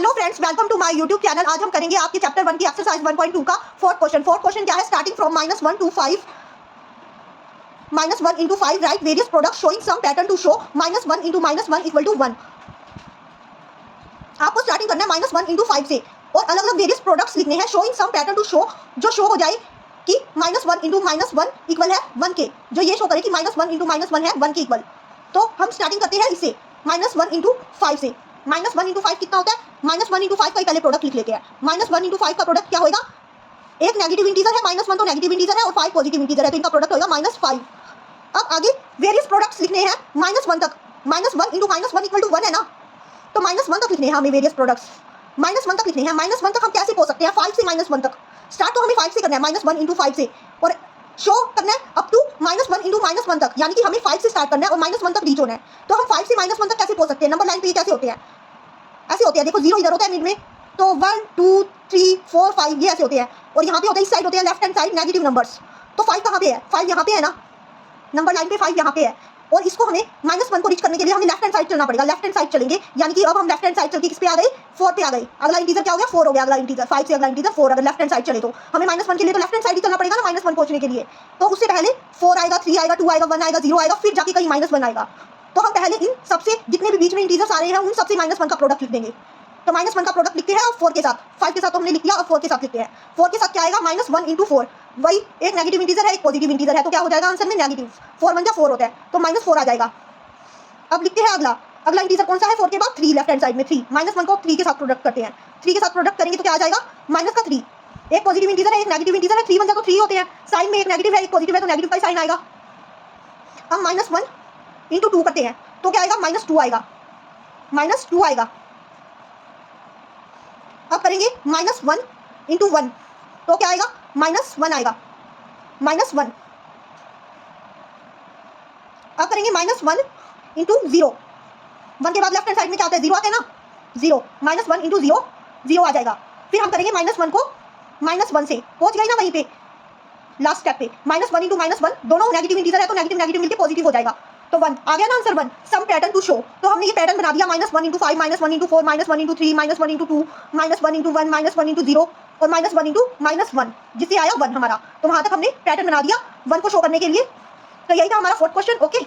Hello friends, welcome to my YouTube channel. आज हम करेंगे आपके चैप्टर 1 की एक्सरसाइज 1.2 का फोर्थ क्वेश्चन क्या है? Starting from -1 to 5 -1 into 5 right various products showing some pattern to show -1 into -1 equal to 1। आपको स्टार्टिंग करना है -1 into 5 से और अलग अलग वेरियस प्रोडक्ट्स लिखने हैं showing some pattern to show, जो शो हो जाए कि -1 into -1 इक्वल है 1 के, जो ये शो करे कि -1 into -1 है 1 के इक्वल। तो हम स्टार्टिंग करते हैं इससे -1 into 5 से। -1 into 5 कितना होता है? -1 into 5 का पहले प्रोडक्ट लिख लेते हैं। -1 into 5 का प्रोडक्ट क्या होगा? एक नेगेटिव इंटीजर है, -1 तो नेगेटिव इंटीजर है और 5 पॉजिटिव इंटीजर है, तो इनका प्रोडक्ट होगा -5। अब आगे वेरियस प्रोडक्ट्स लिखने हैं -1 तक। -1 into -1 इक्वल टू 1 है ना, तो -1 तक लिखने हैं हमें वेरियस प्रोडक्ट्स। -1 तक लिखने हैं। -1 तक हम कैसे पहुंच सकते हैं? 5 से -1 तक। स्टार्ट तो हमें 5 से करना है, -1 into 5 से, और शो करना है अप टू -1 into -1 तक, यानी कि हमें 5 से स्टार्ट करना है और -1 तक रीच होना है। तो हम 5 से -1 तक कैसे पहुंच सकते हैं? नंबर लाइन पे ये कैसे होते हैं? ऐसे होते हैं, देखो 0 इधर होता है मिड में, तो 1 2 3 4 5 ये ऐसे होते हैं, और यहाँ पे होते हैं, इस साइड होते हैं left hand side negative numbers. तो 5 कहाँ पे है? 5 यहाँ पे है ना, नंबर लाइन पे 5 यहाँ पे है, और इसको हमें -1 को रीच करने के लिए हमें लेफ्ट हैंड साइड चलना पड़ेगा। लेफ्ट हैंड साइड चलेंगे, यानी कि अब हम लेफ्ट हैंड साइड चल के किस पे आ गए? 4 पे आ गए। अगला इंटीजर क्या हो गया? 4 हो गया अगला इंटीजर। 5 से अगला इंटीजर 4। अगर लेफ्ट हैंड साइड चले तो हमें -1 के लिए तो लेफ्ट हैंड साइड ही चलना पड़ेगा ना, -1 पहुंचने के लिए। तो उससे पहले 4 आएगा, 3 आएगा, 2 आएगा, 1 आएगा, 0 आएगा, फिर जाके कहीं -1 आएगा। तो हम पहले इन सबसे जितने भी बीच में इंटीजर्स आ रहे हैं उन सबसे -1 का प्रोडक्ट लिख देंगे। तो -1 का प्रोडक्ट लिखते हैं अब 4 के साथ। 5 के साथ तो हमने लिख लिया, अब 4 के साथ लिखते हैं। 4 के साथ क्या आएगा? -1 into 4। वही एक नेगेटिव इंटीजर है, एक पॉजिटिव इंटीजर है, तो क्या हो जाएगा आंसर में? नेगेटिव। 4 1 4 होता है, तो -4 आ जाएगा। अब लिखते हैं अगला इंटीजर कौन सा है? 4 के बाद 3, लेफ्ट हैंड साइड में 3। -1 को 3 के साथ प्रोडक्ट करते हैं। 3 के साथ प्रोडक्ट करेंगे तो क्या आ जाएगा? -3। एक पॉजिटिव इंटीजर है, एक नेगेटिव इंटीजर है, 3 1 तो 3 होते हैं। साइन में एक नेगेटिव है, एक पॉजिटिव है, तो नेगेटिव का साइन आएगा। हम -1 into 2 करते हैं, तो क्या आएगा? -2 आएगा। -2 आएगा। अब करेंगे -1 into 1, तो क्या आएगा? -1 आएगा। -1। अब करेंगे -1 into 0। 1 के बाद लेफ्ट हैंड साइड में क्या आता है? 0 आता है ना, 0। -1 into 0 0 आ जाएगा। फिर हम करेंगे -1 को -1 से, पहुंच गए ना वहीं पे लास्ट स्टेप पे। -1 into -1 दोनों नेगेटिव इंटीजर है, तो नेगेटिव नेगेटिव मिलके पॉजिटिव हो जाएगा, तो 1 आ गया ना answer. 1 some pattern to show, तो हमने ये पैटर्न बना दिया। -1 into 5, -1 into 4, -1 into 3, -1 into 2, -1 into 1, -1 into 0 और -1 into -1, जिससे आया 1 हमारा। तो वहां तक हमने पैटर्न बना दिया 1 को शो करने के लिए। तो यही था हमारा फोर्थ क्वेश्चन। ओके।